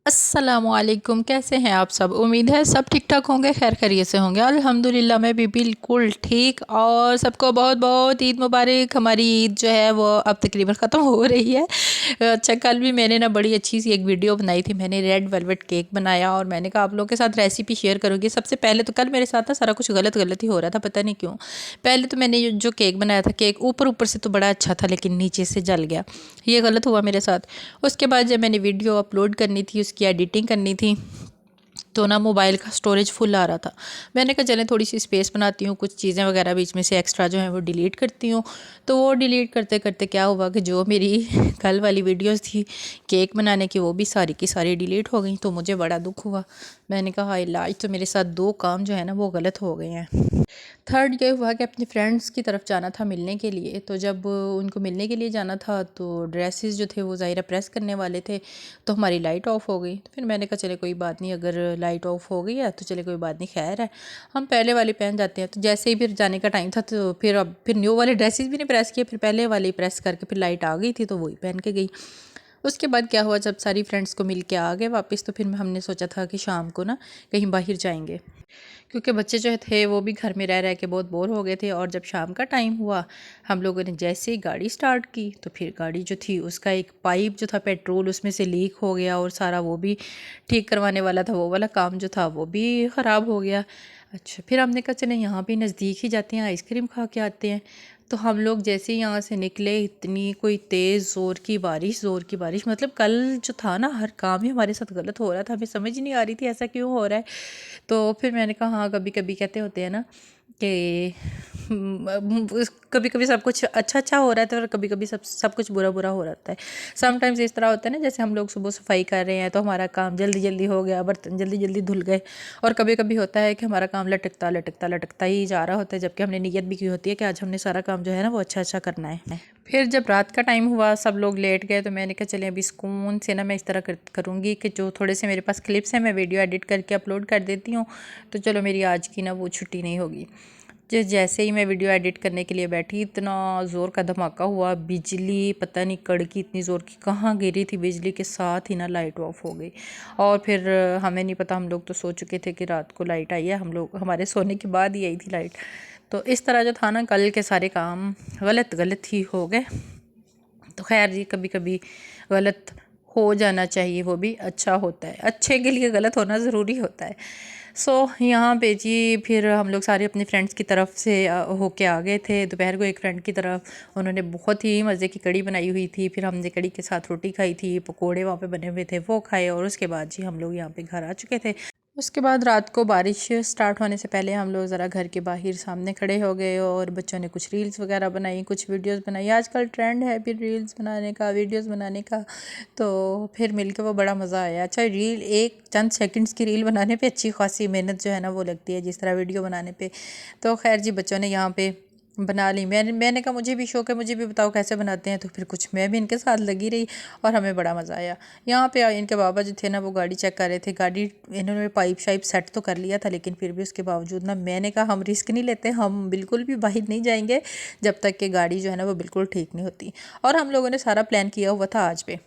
अस्सलामुअलैकुम, कैसे हैं आप सब। उम्मीद है सब ठीक ठाक होंगे, खैर खैरियत से होंगे। अल्हम्दुलिल्लाह मैं भी बिल्कुल ठीक। और सबको बहुत बहुत ईद मुबारक। हमारी ईद जो है वो अब तकरीबन ख़त्म हो रही है। अच्छा, कल भी मैंने ना बड़ी अच्छी सी एक वीडियो बनाई थी। मैंने रेड वेलवेट केक बनाया और मैंने कहा आप लोगों के साथ रेसिपी शेयर करूँगी। सबसे पहले तो कल मेरे साथ ना सारा कुछ गलत गलत ही हो रहा था, पता नहीं क्यों। पहले तो मैंने जो केक बनाया था, केक ऊपर ऊपर से तो बड़ा अच्छा था लेकिन नीचे से जल गया। ये गलत हुआ मेरे साथ। उसके बाद जब मैंने वीडियो अपलोड करनी थी, उसकी एडिटिंग करनी थी, तो ना मोबाइल का स्टोरेज फुल आ रहा था। मैंने कहा चलें थोड़ी सी स्पेस बनाती हूँ, कुछ चीज़ें वगैरह बीच में से एक्स्ट्रा जो है वो डिलीट करती हूँ। तो वो डिलीट करते करते क्या हुआ कि जो मेरी कल वाली वीडियोस थी केक बनाने की, वो भी सारी की सारी डिलीट हो गई। तो मुझे बड़ा दुख हुआ। मैंने कहा हाय आज तो मेरे साथ दो काम जो है ना वो गलत हो गए हैं। थर्ड ये हुआ कि अपने फ्रेंड्स की तरफ जाना था मिलने के लिए। तो जब उनको मिलने के लिए जाना था तो ड्रेसेस जो थे वो ज़ाहिरा प्रेस करने वाले थे, तो हमारी लाइट ऑफ हो गई। तो फिर मैंने कहा चले कोई बात नहीं, अगर लाइट ऑफ हो गई है तो चले कोई बात नहीं, खैर है, हम पहले वाली पहन जाते हैं। तो जैसे ही फिर जाने का टाइम था तो फिर न्यू वाले ड्रेसेस भी नहीं प्रेस किए, फिर पहले वाली प्रेस करके फिर लाइट आ गई थी तो वही पहन के गई। उसके बाद क्या हुआ, जब सारी फ्रेंड्स को मिल के आ गए वापस, तो फिर हमने सोचा था कि शाम को ना कहीं बाहर जाएंगे, क्योंकि बच्चे जो थे वो भी घर में रह रह के बहुत बोर हो गए थे। और जब शाम का टाइम हुआ, हम लोगों ने जैसे ही गाड़ी स्टार्ट की तो फिर गाड़ी जो थी उसका एक पाइप जो था पेट्रोल उसमें से लीक हो गया, और सारा वो भी ठीक करवाने वाला था, वो वाला काम जो था वो भी ख़राब हो गया। अच्छा, फिर हमने कहा चले यहाँ पे नज़दीक ही जाते हैं, आइसक्रीम खा के आते हैं। तो हम लोग जैसे ही यहाँ से निकले, इतनी कोई तेज़ ज़ोर की बारिश, मतलब कल जो था ना हर काम ही हमारे साथ गलत हो रहा था। हमें समझ ही नहीं आ रही थी ऐसा क्यों हो रहा है। तो फिर मैंने कहा हाँ, कभी कभी कहते होते हैं ना कि कभी कभी सब कुछ अच्छा अच्छा हो रहा है, तो और कभी कभी सब सब कुछ बुरा बुरा हो रहा है। समटाइम्स इस तरह होता है ना, जैसे हम लोग सुबह सफाई कर रहे हैं तो हमारा काम जल्दी जल्दी हो गया, बर्तन जल्दी जल्दी धुल गए। और कभी कभी होता है कि हमारा काम लटकता लटकता लटकता ही जा रहा होता है, जबकि हमने नीयत भी की होती है कि आज हमने सारा काम जो है ना वो अच्छा अच्छा करना है। फिर जब रात का टाइम हुआ, सब लोग लेट गए, तो मैंने कहा चले अभी सुकून से ना मैं इस तरह करूँगी कि जो थोड़े से मेरे पास क्लिप्स हैं मैं वीडियो एडिट करके अपलोड कर देती हूँ। तो चलो मेरी आज की ना वो छुट्टी नहीं होगी। जैसे ही मैं वीडियो एडिट करने के लिए बैठी, इतना ज़ोर का धमाका हुआ, बिजली पता नहीं कड़की इतनी ज़ोर की कहाँ गिरी थी, बिजली के साथ ही ना लाइट ऑफ हो गई। और फिर हमें नहीं पता, हम लोग तो सो चुके थे कि रात को लाइट आई है, हम लोग हमारे सोने के बाद ही आई थी लाइट। तो इस तरह जो था ना, कल के सारे काम गलत गलत ही हो गए। तो खैर जी, कभी कभी गलत हो जाना चाहिए, वो भी अच्छा होता है, अच्छे के लिए गलत होना ज़रूरी होता है। यहाँ पे जी फिर हम लोग सारे अपने फ्रेंड्स की तरफ से होके आ गए थे। दोपहर को एक फ्रेंड की तरफ उन्होंने बहुत ही मज़े की कड़ी बनाई हुई थी, फिर हमने कड़ी के साथ रोटी खाई थी, पकोड़े वहाँ पे बने हुए थे वो खाए, और उसके बाद जी हम लोग यहाँ पे घर आ चुके थे। उसके बाद रात को बारिश स्टार्ट होने से पहले हम लोग ज़रा घर के बाहर सामने खड़े हो गए, और बच्चों ने कुछ रील्स वगैरह बनाई, कुछ वीडियोस बनाई। आजकल ट्रेंड है फिर रील्स बनाने का, वीडियोस बनाने का। तो फिर मिलके वो बड़ा मज़ा आया। अच्छा, रील एक चंद सेकंड्स की रील बनाने पे अच्छी खासी मेहनत जो है ना वो लगती है, जिस तरह वीडियो बनाने पे। तो खैर जी, बच्चों ने यहाँ पे बना ली। मैंने कहा मुझे भी शौक़ है, मुझे भी बताओ कैसे बनाते हैं। तो फिर कुछ मैं भी इनके साथ लगी रही और हमें बड़ा मज़ा आया। यहाँ पे इनके बाबा जो थे ना वो गाड़ी चेक कर रहे थे। गाड़ी इन्होंने पाइप शाइप सेट तो कर लिया था, लेकिन फिर भी उसके बावजूद ना मैंने कहा हम रिस्क नहीं लेते, हम बिल्कुल भी बाहर नहीं जाएंगे जब तक कि गाड़ी जो है ना वो बिल्कुल ठीक नहीं होती। और हम लोगों ने सारा प्लान किया हुआ था आज पे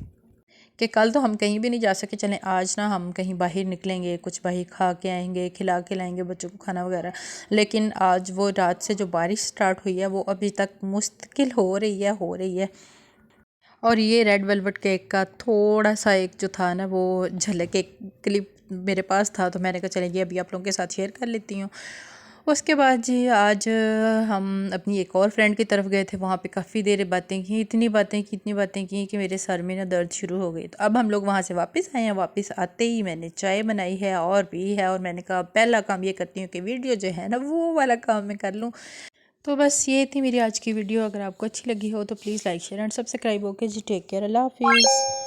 कि कल तो हम कहीं भी नहीं जा सके, चलें आज ना हम कहीं बाहर निकलेंगे, कुछ बाहर खा के आएंगे, खिला के लाएंगे बच्चों को खाना वगैरह। लेकिन आज वो रात से जो बारिश स्टार्ट हुई है वो अभी तक मुश्किल हो रही है। और ये रेड वेलवेट केक का थोड़ा सा एक जो था ना वो झलक एक क्लिप मेरे पास था, तो मैंने कहा चलेंगे अभी आप लोगों के साथ शेयर कर लेती हूँ। उसके बाद जी आज हम अपनी एक और फ्रेंड की तरफ गए थे। वहाँ पे काफ़ी देर बातें की, इतनी बातें की कि मेरे सर में ना दर्द शुरू हो गई। तो अब हम लोग वहाँ से वापस आए हैं। वापस आते ही मैंने चाय बनाई है और पी है, और मैंने कहा पहला काम ये करती हूँ कि वीडियो जो है ना वो वाला काम मैं कर लूँ। तो बस ये थी मेरी आज की वीडियो। अगर आपको अच्छी लगी हो तो please like share and subscribe. Okay जी, टेक केयर, अल्लाह हाफिज़।